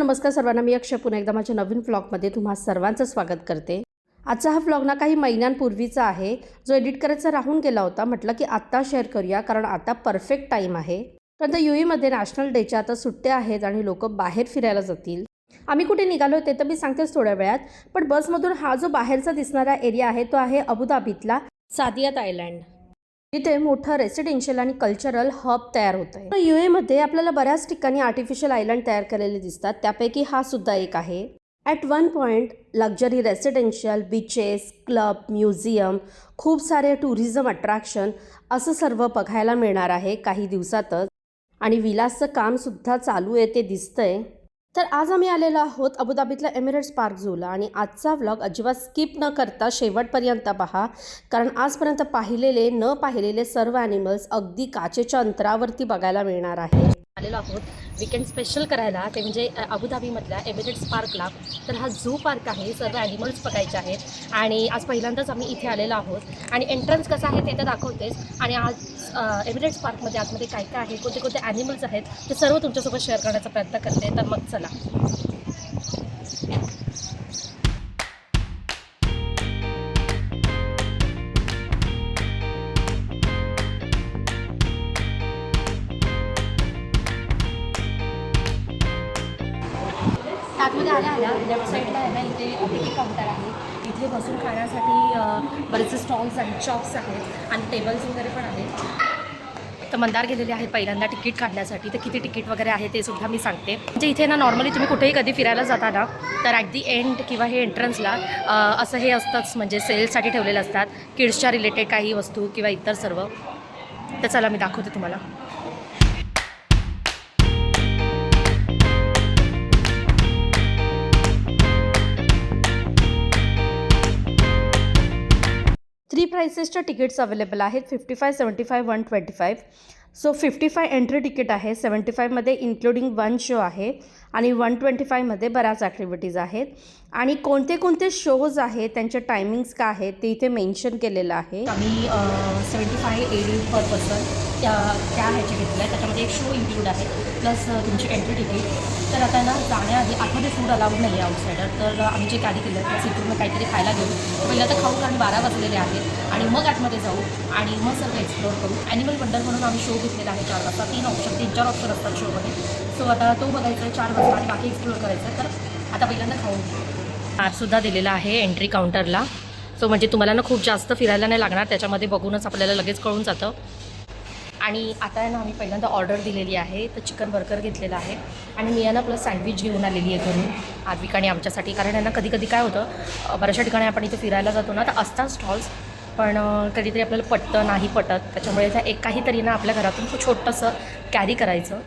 नमस्कार सर्वांना, मी अक्षय पुन्हा एकदा माझ्या नवीन व्लॉगमध्ये तुम्हा सर्वांचं स्वागत करते। आजचा हा व्लॉग ना काही महिन्यांपूर्वीचा आहे, जो एडिट करायचा राहून गेला होता। म्हटलं की आत्ता शेअर करूया, कारण आता परफेक्ट टाईम आहे। कारण यूएमध्ये नॅशनल डेच्या आता सुट्ट्या आहेत आणि लोक बाहेर फिरायला जातील। आम्ही कुठे निघालो ते तर मी सांगतेच थोड्या वेळात, पण बसमधून हा जो बाहेरचा दिसणारा एरिया आहे तो आहे अबुधाबीतला सादियात आयलँड। इथे मोठं रेसिडेन्शियल आणि कल्चरल हब तयार होत आहे। यूएमध्ये आपल्याला बऱ्याच ठिकाणी आर्टिफिशियल आयलँड तयार केलेले दिसतात, त्यापैकी हा सुद्धा एक आहे। At one point luxury residential, beaches, club, museum, खूप सारे टुरिझम अट्रॅक्शन असं सर्व बघायला मिळणार आहे काही दिवसातच। आणि विलासचं कामसुद्धा चालू आहे ते दिसतंय। तर आज आम्ही आलेलो आहोत अबुधाबीतल्या एमिरेट्स पार्क झूला, आणि आजचा व्लॉग अजिबात स्किप न करता शेवटपर्यंत पहा, कारण आजपर्यंत पाहिलेले न पाहिलेले सर्व ॲनिमल्स अगदी काचेच्या अंतरावरती बघायला मिळणार आहे। आलेलो आहोत वीकेंड स्पेशल करायला, ते म्हणजे अबुधाबीमधल्या एमिरेट्स पार्कला। तर हा झू पार्क आहे, सर्व ॲनिमल्स बघायचे आहेत आणि आज पहिल्यांदाच आम्ही इथे आलेलो आहोत। आणि एंट्रन्स कसं आहे ते तर दाखवतेच, आणि आज एमिरेट्स पार्कमध्ये आतमध्ये काय काय आहे, कोणते कोणते ॲनिमल्स आहेत ते सर्व तुमच्यासोबत शेअर करण्याचा प्रयत्न करते। तर मग चला। आतमध्ये आल्या लेफ्ट साईडला आहे ना, इथे तिकीट काउंटर आहे। इथे बसून खाण्यासाठी बरेचसे स्टॉल्स आणि शॉप्स आहेत आणि टेबल्स वगैरे पण आहेत। तर मंदार गेलेले आहेत पहिल्यांदा तिकीट काढण्यासाठी, तर किती तिकीट वगैरे आहे ते सुद्धा मी सांगते। म्हणजे इथे ना नॉर्मली तुम्ही कुठेही कधी फिरायला जाता ना, तर ॲट दी एंड किंवा हे एंट्रन्सला असं हे असतंच, म्हणजे सेलसाठी ठेवलेलं असतात किड्सच्या रिलेटेड काही वस्तू किंवा इतर सर्व। तर चला मी दाखवते तुम्हाला। 3 प्राइसेसच्या तिकीट्स अवेलेबल आहेत, 55, 75, 125। सो 55 एंट्री तिकीट आहे, 75मध्ये इन्क्लुडिंग 1 शो आहे आणि 125मध्ये बऱ्याच ॲक्टिव्हिटीज आहेत। आणि कोणते कोणते शोज आहेत, त्यांचे टायमिंग्स काय आहेत ते इथे मेन्शन केलेलं आहे। आम्ही 75 AD पर पर्सन त्या ह्याचे घेतलं आहे, त्याच्यामध्ये एक शो इन्क्लूड आहे प्लस तुमची एंट्री तिकीट। तर आता ना जाण्याआधी आतमध्ये फूड अलाउड नाही आहे आउटसायडर, तर आम्ही जे कॅरी केलं आहे तिथून काहीतरी खायला घेऊ। पहिलं तर खाऊ, कारण 12 वाजलेले आहेत, आणि मग आतमध्ये जाऊ आणि मग सगळं एक्सप्लोर करू। ॲनिमल वंडर म्हणून आम्ही शो घेतलेला आहे 4 वाजता। 3-4 ऑप्शन असतात शोमध्ये, सो आता तो बघायचा आहे 4 वाजता आणि बाकी एक्सप्लोर करायचं आहे। तर आता पहिल्यांदा खाऊ। ॲपसुद्धा दिलेला आहे एंट्री काउंटरला, सो म्हणजे तुम्हाला ना खूप जास्त फिरायला नाही लागणार, त्याच्यामध्ये बघूनच आपल्याला लगेच कळून जातं। आणि आता आहे ना आम्ही पहिल्यांदा ऑर्डर दिलेली आहे, तर चिकन बर्गर घेतलेला आहे आणि मी यांना प्लस सँडविच घेऊन आलेली आहे घरून आद्विकाने आमच्यासाठी। कारण यांना कधी कधी काय होतं, बऱ्याचशा ठिकाणी आपण इथे फिरायला जातो ना, तर असतात स्टॉल्स, पण कधीतरी आपल्याला पटतं नाही पटत, त्याच्यामुळे त्या एक काहीतरी ना आपल्या घरातून छोटंसं कॅरी करायचं।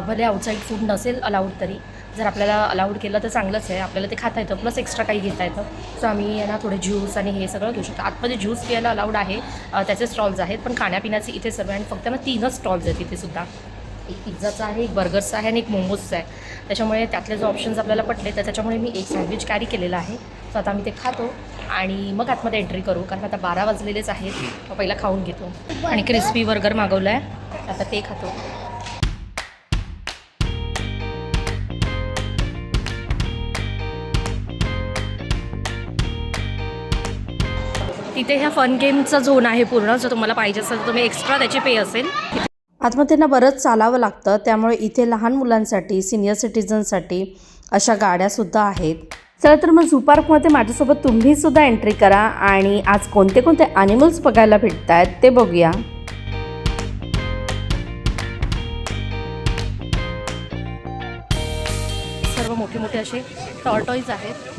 भले आउटसाईड फूड नसेल अलाउड, तरी जर आपल्याला अलाउड केलं तर चांगलंच आहे, आपल्याला ते खाता येतं प्लस एक्स्ट्रा काही घेता येतं। सो आम्ही यांना थोडे ज्यूस आणि हे सगळं घेऊ शकतो। आतमध्ये ज्यूस प्यायला अलाउड आहे, त्याचे स्टॉल्स आहेत, पण खाण्यापिण्याचे इथे सर्व आणि फक्त ना 3च स्टॉल्स आहेत इथे सुद्धा। एक पिझ्झाचा आहे, एक बर्गरचा आहे आणि एक मोमोजचा आहे, त्याच्यामुळे त्यातले जो ऑप्शन्स आपल्याला पटले तर त्याच्यामुळे मी एक सँडविच कॅरी केलेलं आहे। सो आता आम्ही ते खातो आणि मग आतमध्ये एंट्री करू, कारण आता 12 वाजलेलेच आहेत। पहिला खाऊन घेतो आणि क्रिस्पी बर्गर मागवलं आहे, आता ते खातो। तिथे ह्या फन गेमचा झोन आहे पूर्ण, जर तुम्हाला पाहिजे असेल तर तुम्ही एक्स्ट्रा त्याची पे असेल। आतमध्ये ना बरंच चालावं लागतं, त्यामुळे इथे लहान मुलांसाठी, सिनियर सिटीजनसाठी अशा गाड्यासुद्धा आहेत। चला तर मग झू पार्कमध्ये माझ्यासोबत तुम्हीसुद्धा एंट्री करा आणि आज कोणते कोणते ॲनिमल्स बघायला भेटत आहेत ते बघूया। सर्व मोठे मोठे असे टॉर्टॉईज आहेत।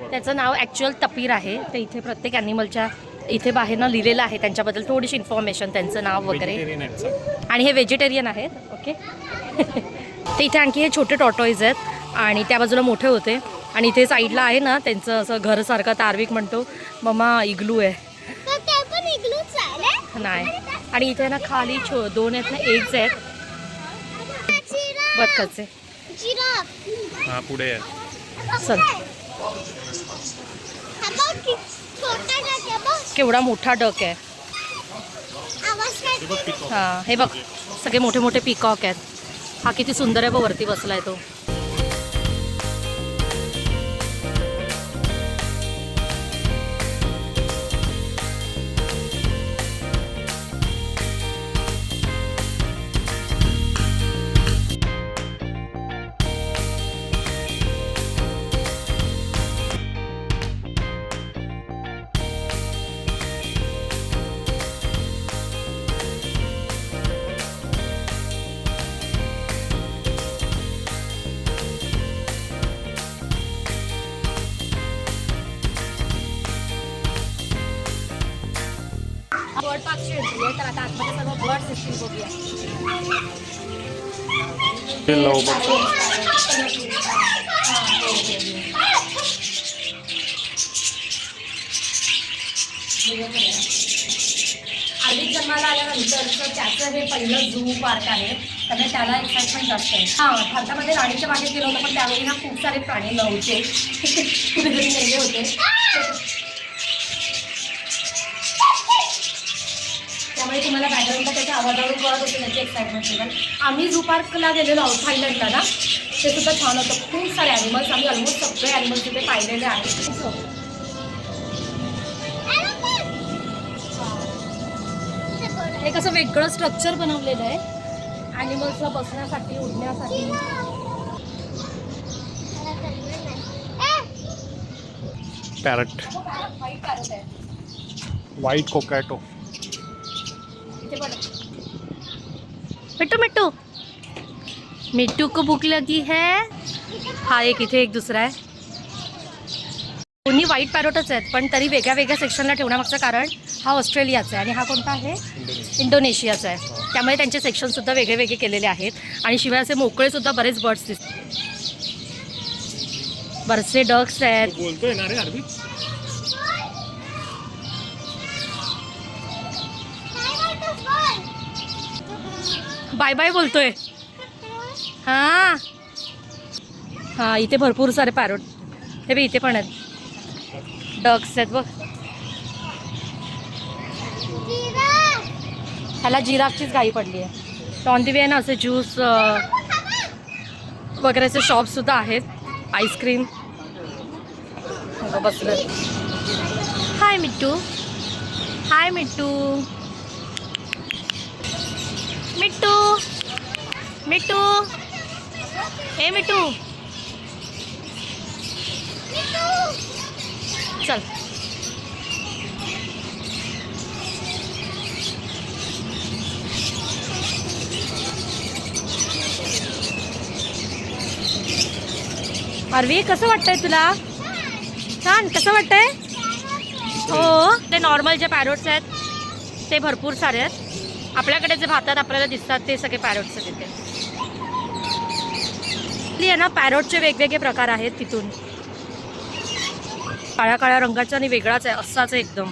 त्याचं नाव ॲक्च्युअल तपीर आहे। ते इथे प्रत्येक ॲनिमलच्या इथे बाहेर ना लिहिलेलं आहे त्यांच्याबद्दल थोडीशी इन्फॉर्मेशन, त्यांचं नाव वगैरे, आणि हे व्हेजिटेरियन आहेत। ओके ते इथे आणखी हे छोटे टॉटॉईज आहेत आणि त्या बाजूला मोठे होते आणि इथे साईडला आहे ना त्यांचं असं घरसारखं तारविक म्हणतो मम्मा इग्लू आहे नाही. आणि इथे ना खाली 2 आहेत ना एग्स आहेत बदकाचे. हा पुढे आहे. चल केवढा मोठा डक आहे. हा हे बघ सगळे मोठे मोठे पिकॉक आहेत. हा किती सुंदर आहे बघ वरती बसलाय तो. बर्ड पार्कची एंट्री आहे तर आता आतमध्ये सर्व बर्ड सिस्टीम बघूया. अधिक जन्माला आल्यानंतर त्याचं हे पहिलं झू पार्क आहे त्यामुळे त्याला एक्साइटमेंट जास्त आहे. हां भारतामध्ये राणीच्या बागेत गेलो होतं पण त्यावेळी ना खूप सारे प्राणी नव्हते कुठेतरी नेले होते त्यामुळे तुम्हाला बॅकग्राऊंडला त्याच्या आवाजावरून कळत होते त्याची एक्साइटमेंट केलं. आम्ही झू पार्कला गेलेलो आहोत थायलंडला ना ते सुद्धा छान होतं. खूप सारे ॲनिमल्स आम्ही ऑलमोस्ट सगळे ॲनिमल्स तिथे पाहिलेले आहेत. एक असं वेगळं स्ट्रक्चर बनवलेलं आहे ॲनिमल्सला बसण्यासाठी उडण्यासाठी. पॅरट व्हाईट पॅरट आहे. व्हाईट कोकॅटो. मिट्टू मिट्टू मिट्टू को भूख लगी है. हा एक इथे एक दुसरा आहे. दोन्ही व्हाईट पॅरोटच आहेत पण तरी वेगळ्या वेगळ्या सेक्शनला ठेवण्यामागचं कारण हा ऑस्ट्रेलियाचा आहे आणि हा कोणता आहे इंडोनेशियाचा आहे. त्यामुळे त्यांचे सेक्शनसुद्धा वेगळे वेगळे केलेले आहेत आणि शिवाय असे मोकळेसुद्धा बरेच बर्ड्स दिसतात. बरेचसे डक्स आहेत. बोलतोय ना रे अरबी. बाय बाय बोलतोय. हां हां इथे भरपूर सारे पॅरोट हे बी इथे पण आहेत. डक्स आहेत बघ. ह्याला जिराफचीच घाई पडली आहे. ऑन दी वे ना असे ज्यूस वगैरेचे शॉप्ससुद्धा आहेत. आईस्क्रीम बसलं. हाय मिट्टू. हाय मिट्टू. मिट्टू मिट्टू हे मिट्टू चल. अरवी कसं वाटतंय तुला. छान कसं वाटतंय. हो ते नॉर्मल जे पॅरोट्स आहेत ते भरपूर सारे आहेत. आपल्याकडे जे भातात आपल्याला दिसतात ते सगळे पॅरोट्स आहेत तिथे. आहे ना पॅरोटचे वेगवेगळे प्रकार आहेत तिथून. काळ्या काळ्या रंगाचा आणि वेगळाच आहे असाच एकदम.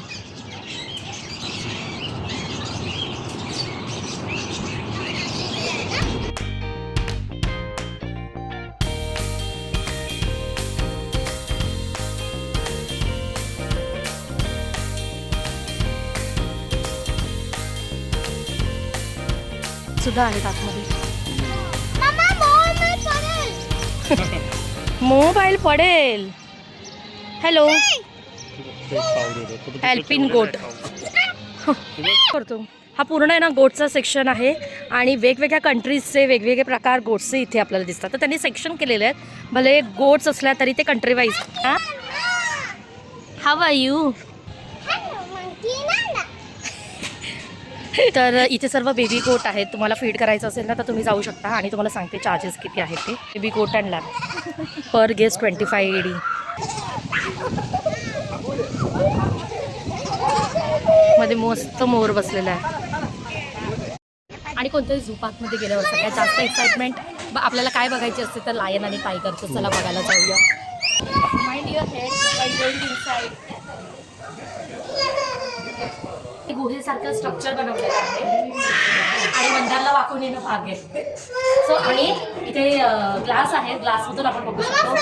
सुद्धा आहेत आतमध्ये. मोबाईल पडेल. हॅलो हेल्पिंग गोट करतो. हा पूर्ण आहे ना गोटचा सेक्शन आहे आणि वेगवेगळ्या कंट्रीजचे वेगवेगळे प्रकार गोट्सचे इथे आपल्याला दिसतात. तर त्यांनी सेक्शन केलेले आहेत भले गोट्स असल्या तरी ते country wise. How are you. तर इथे सर्व बेबी गोट आहेत. तुम्हाला फीड करायचं असेल ना तर तुम्ही जाऊ शकता आणि तुम्हाला सांगते चार्जेस किती आहेत ते. बेबी गोट and lab per guest 25 AD. मध्ये मस्त मोर बसलेला आहे. आणि कोणत्याही झू पार्कमध्ये गेल्यावर सगळ्यात जास्त एक्साइटमेंट आपल्याला काय बघायचे असते तर लायन आणि टायगरचं, चला बघायला जाऊया. Mind your head while going inside. गुहेसारखं स्ट्रक्चर बनवलेलं आहे आणि मंदिराला वाकून येणं भाग आहे. सो आणि इथे ग्लास आहे, ग्लासमधून आपण बघू शकतो.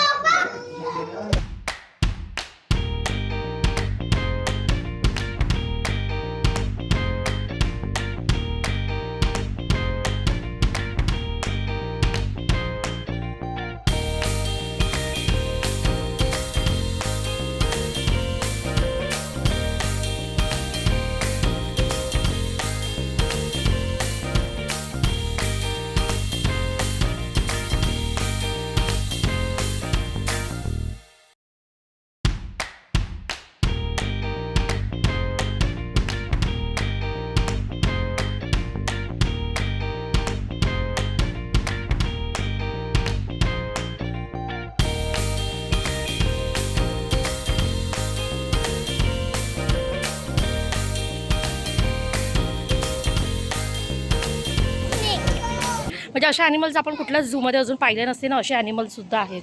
म्हणजे अशा ॲनिमल्स आपण कुठल्याच झूमध्ये अजून पाहिले नसते ना, असे ॲनिमल्ससुद्धा आहेत.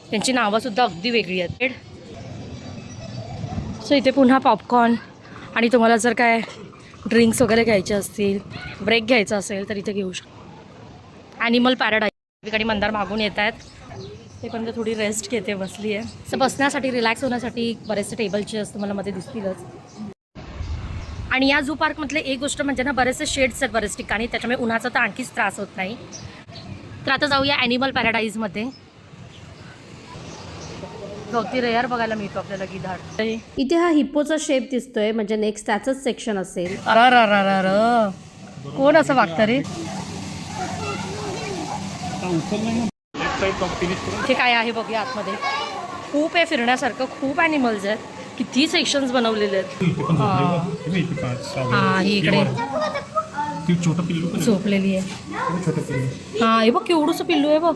त्यांची नावंसुद्धा अगदी वेगळी आहेत. सो इथे पुन्हा पॉपकॉर्न आणि तुम्हाला जर काय ड्रिंक्स वगैरे घ्यायचे असतील, ब्रेक घ्यायचा असेल तर इथे घेऊ शकतो. Animal paradise. ठिकाणी मंदार मागून येत आहेत, ते पण थोडी रेस्ट घेते, बसली आहे. सो बसण्यासाठी रिलॅक्स होण्यासाठी बरेचसे टेबल चेअर्स तुम्हाला मध्ये दिसतीलच. आणि या झू पार्कमधले एक गोष्ट म्हणजे ना, बरेचसे शेड्स आहेत बरेच ठिकाणी, त्याच्यामुळे उन्हाचा तर आणखीच त्रास होत नाही. तर आता जाऊया ॲनिमल पॅराडाईजमध्ये. अगदी रेअर बघायला मिळतो आपल्याला गिधाड. इथे हा हिप्पोचा शेप दिसतोय, म्हणजे नेक्स्ट त्याचंच सेक्शन असेल. अर कोण असं वागतं रे? इथे काय आहे बघूया आतमध्ये. खूप आहे फिरण्यासारखं, खूप ॲनिमल्स आहेत, किती सेक्शन्स बनवलेले आहेत. हा ही इकडे झोपलेली आहे. हा हे बघ केवढंसं पिल्लू आहे बघ.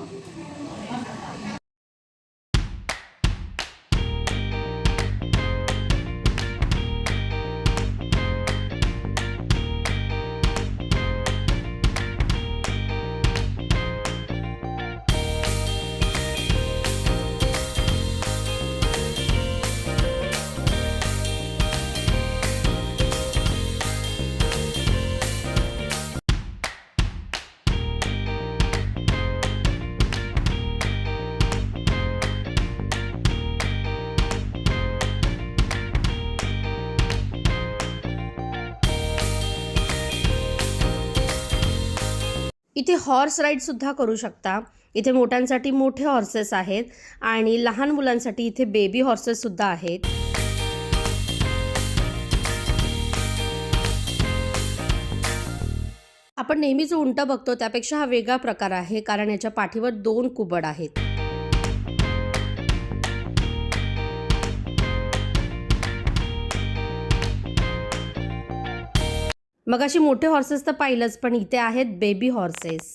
इथे हॉर्स राईडसुद्धा करू शकता. इथे मोठ्यांसाठी मोठे हॉर्सेस आहेत आणि लहान मुलांसाठी इथे बेबी हॉर्सेससुद्धा आहेत. आपण नेहमीच उंट बघतो त्यापेक्षा हा वेगळा प्रकार आहे, कारण याच्या पाठीवर 2 कुबड आहेत. मगाशी मोठे हॉर्सेस तर पाहिलंच, पण इथे आहेत बेबी हॉर्सेस.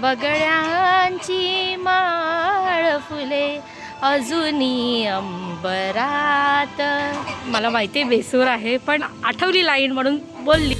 बगड्यांची माळ फुले अजूनी अंबरात. मला माहिती आहे बेसूर आहे, पण आठवली लाईन म्हणून बोलली.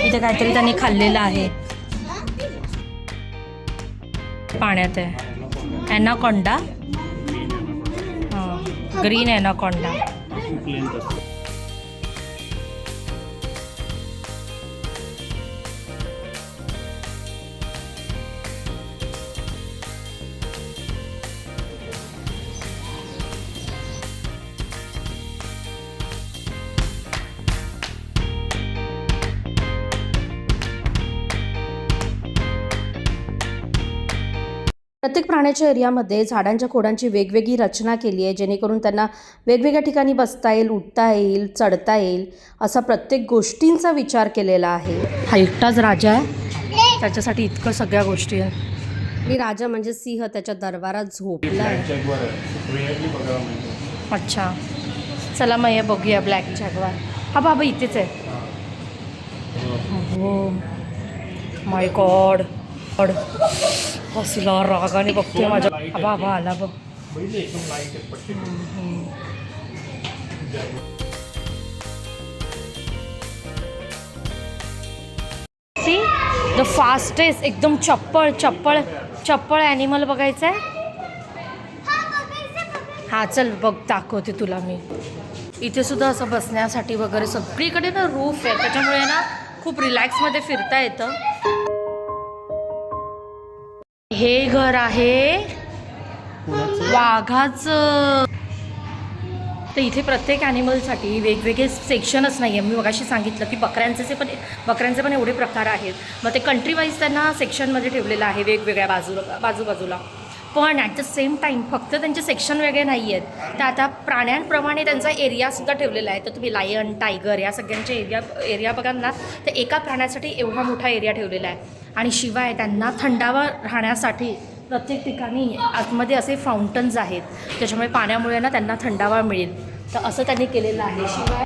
इथे काहीतरी त्यांनी खाल्लेलं आहे, पाण्यात आहे. Anaconda, green Anaconda. प्रत्येक प्राण्याच्या एरियामध्ये झाडांच्या खोडांची वेगवेगळी रचना केली आहे, जेणेकरून त्यांना वेगवेगळ्या ठिकाणी बसता येईल, उठता येईल, चढता येईल, असा प्रत्येक गोष्टींचा विचार केलेला आहे. हा एकटाच राजा आहे, त्याच्यासाठी इतकं सगळ्या गोष्टी आहेत. आणि राजा म्हणजे सिंह त्याच्या दरबारात झोपला आहे. अच्छा, चला मग हे बघूया ब्लॅक जॅग्वार. हा बाबा इथेच आहे. हो माय गॉड, हसला रागाने बघतोय माझ्या. हा बाबा आला बघ. सी द फास्टेस्ट, एकदम चप्पळ ॲनिमल बघायचं आहे. हां चल बघ, दाखवते तुला मी. इथे सुद्धा असं बसण्यासाठी वगैरे सगळीकडे ना रूफ आहे, त्याच्यामुळे ना खूप रिलॅक्समध्ये फिरता येतं. हे घर आहे वाघाचं. तर इथे प्रत्येक ॲनिमलसाठी वेगवेगळे सेक्शनच नाही आहे. मी मगाशी सांगितलं की बकऱ्यांचे पण एवढे प्रकार आहेत. मग ते कंट्री वाईज त्यांना सेक्शनमध्ये ठेवलेलं आहे, वेगवेगळ्या बाजूबाजूला. पण ॲट द सेम टाईम फक्त त्यांचे सेक्शन वेगळे नाही आहेत, तर आता प्राण्यांप्रमाणे त्यांचा एरियासुद्धा ठेवलेला आहे. तर तुम्ही लायन, टायगर या सगळ्यांचे एरिया बघाल ना, तर एका प्राण्यासाठी एवढा मोठा एरिया ठेवलेला आहे. आणि शिवाय त्यांना थंडावा राहण्यासाठी प्रत्येक ठिकाणी आतमध्ये असे फाउंटन्स आहेत, त्याच्यामुळे पाण्यामुळे ना त्यांना थंडावा मिळेल. तर असं त्यांनी केलेलं आहे. शिवाय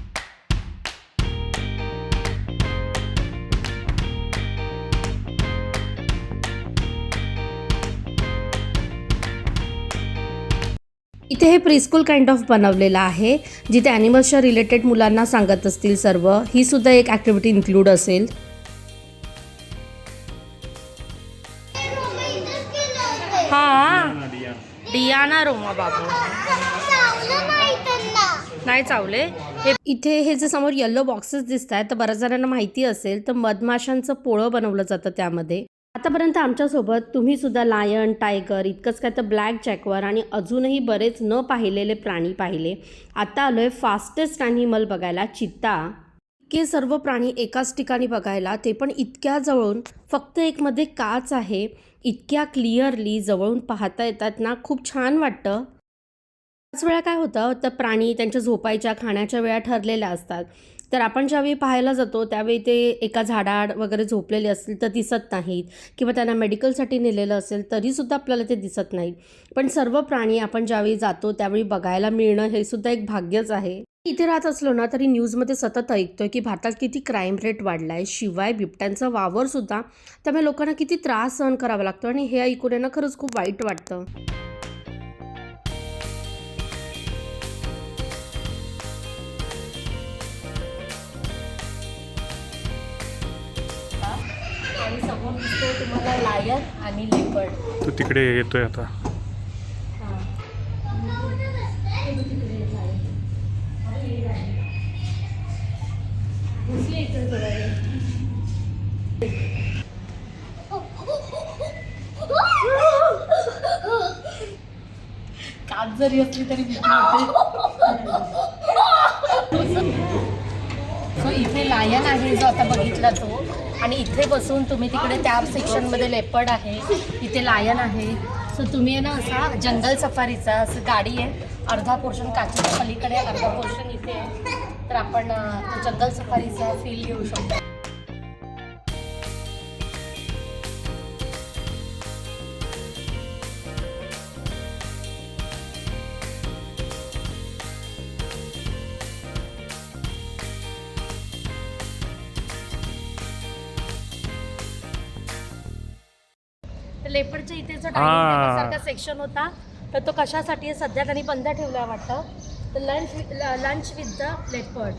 इथे हे प्रीस्कूल काइंड ऑफ बनवलेलं आहे, जिथे ॲनिमल्सच्या रिलेटेड मुलांना सांगत असतील सर्व. ही सुद्धा एक ॲक्टिव्हिटी इन्क्लूड असेल. हां डियाना रोमा बाबू नाही चावले. हे इथे हे जे समोर येलो बॉक्सेस दिसत आहेत, तर बऱ्याच जणांना माहिती असेल तर मधमाशांचं पोळं बनवलं जातं त्यामध्ये. आतापर्यंत आमच्यासोबत तुम्ही सुद्धा लायन, टायगर, इतकंच काय तर ब्लॅक जॅग्वार आणि अजूनही बरेच न पाहिलेले प्राणी पाहिले. आता आलोय फास्टेस्ट ॲनिमल बघायला, चित्ता. इतके सर्व प्राणी एकाच ठिकाणी बघायला, ते पण इतक्या जवळून. फक्त एक मध्ये काच आहे, इतक्या क्लिअरली जवळून पाहता येतात ना, खूप छान वाटतं. त्याच वेळा काय होतं, तर प्राणी त्यांच्या झोपायच्या, खाण्याच्या वेळा ठरलेल्या असतात. तर आपण ज्यावेळी पाहायला जातो त्यावेळी ते एका झाडाआड वगैरे झोपलेले असतील तर दिसत नाहीत, किंवा त्यांना मेडिकलसाठी नेलेलं असेल तरीसुद्धा आपल्याला ते दिसत नाहीत. पण सर्व प्राणी आपण ज्यावेळी जातो त्यावेळी बघायला मिळणं हे सुद्धा एक भाग्यच आहे. इथे राहत असलो ना तरी न्यूजमध्ये सतत ऐकतोय की भारतात किती क्राईम रेट वाढला आहे. शिवाय बिबट्यांचा वावरसुद्धा, त्यामुळे लोकांना किती त्रास सहन करावा लागतो. आणि हे ऐकून ना खरंच खूप वाईट वाटतं. आणि समोर दिसतो तुम्हाला लायन आणि लेपर्ड. तू तिकडे येतोय आता. काच जरी असली तरी सो इथे लायन आहे जो आता बघितला तो, आणि इथे बसून तुम्ही तिकडे त्या सेक्शनमध्ये लेपर्ड आहे, इथे लायन आहे. सो तुम्ही ना असा जंगल सफारीचा असं गाडी आहे, अर्धा पोर्शन काचेच्या पलीकडे, अर्धा पोर्शन इथे आहे. तर आपण तो जंगल सफारीचा फील घेऊ शकतो. लेपर्डच्या इथे जो डायनिंग सारखा सेक्शन होता, तर तो कशासाठी आहे सध्या त्यांनी बंद ठेवला वाटतं. तर लंच विथ द लेपर्ड,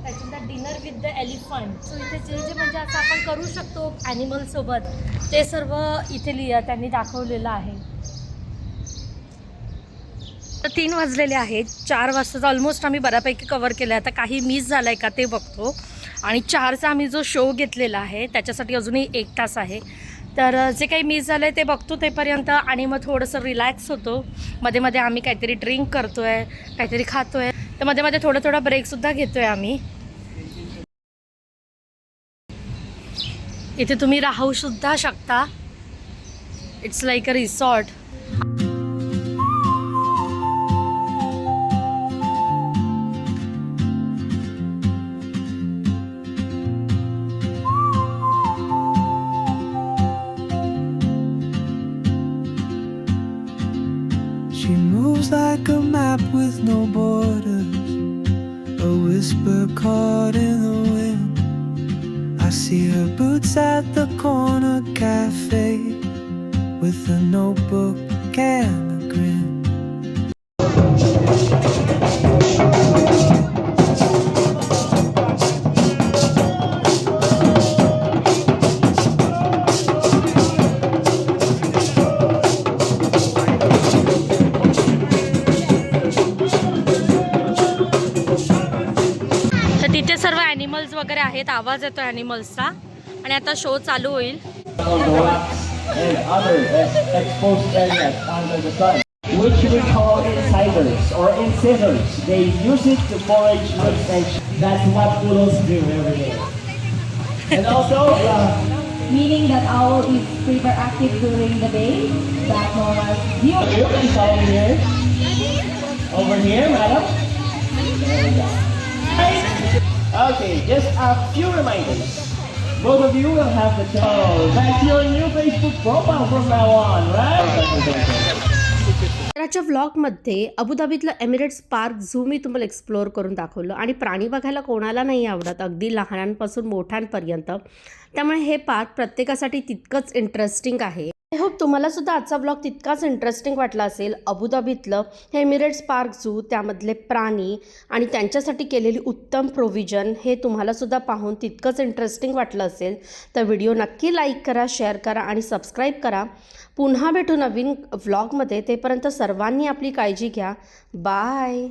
त्याच्यानंतर dinner with the elephant. So इथे जे म्हणजे असं आपण करू शकतो ॲनिमलसोबत, ते सर्व इथे त्यांनी दाखवलेलं आहे. तर 3 वाजलेले आहेत. 4 वाजता ऑलमोस्ट आम्ही बऱ्यापैकी कवर केलं आहे. आता काही मिस झालं आहे का ते बघतो. आणि 4चा आम्ही जो शो घेतलेला आहे त्याच्यासाठी अजूनही 1 तास आहे. तर जे काही मिस झालं आहे ते बघतो तेपर्यंत, आणि मग थोडंसं रिलॅक्स होतो. मध्ये मध्ये आम्ही काहीतरी ड्रिंक करतो आहे, काहीतरी खातो आहे, तर मध्ये मध्ये थोडा ब्रेकसुद्धा घेतो आहे आम्ही. इथे तुम्ही राहू सुद्धा शकता. It's like a resort. She moves like a map with no borders, a whisper caught in the wind. I see her boots at the corner cafe with a notebook and a grin. तर तिथे सर्व animals वगैरे आहेत, आवाज येतो ॲनिमल्सचा आणि आता show चालू होईल. And other exposed areas under the sun, which we call insiders or incisors. They use it to forage roots, and that's what poodles do every day. And also, meaning that owl is super active during the day, that known as you can come here, over here, madam. There we go. Okay, just a few reminders. Both of you will have the chance. Oh, that's your new Facebook profile from now on, right? आजच्या व्लॉगमध्ये अबुधाबीतलं Emirates park zoo मी तुम्हाला explore करून दाखवलं आणि प्राणी बघायला कोणाला नाही आवडत, अगदी लहानांपासून मोठ्यांपर्यंत. त्यामुळे हे पार्क प्रत्येकासाठी तितकंच इंटरेस्टिंग आहे. आय होप तुम्हाला सुद्धा आजचा ब्लॉग तितकाच इंटरेस्टिंग वाटला असेल. अबुधाबीतलं हे एमिरेट्स पार्क झू, त्यामधले प्राणी आणि त्यांच्यासाठी केलेली उत्तम प्रोव्हिजन हे तुम्हाला सुद्धा पाहून तितकंच इंटरेस्टिंग वाटलं असेल तर व्हिडिओ नक्की लाईक करा, शेअर करा आणि सबस्क्राईब करा. पुन्हा भेटू नवीन व्लॉगमध्ये. तेपर्यंत सर्वांनी आपली काळजी घ्या. बाय.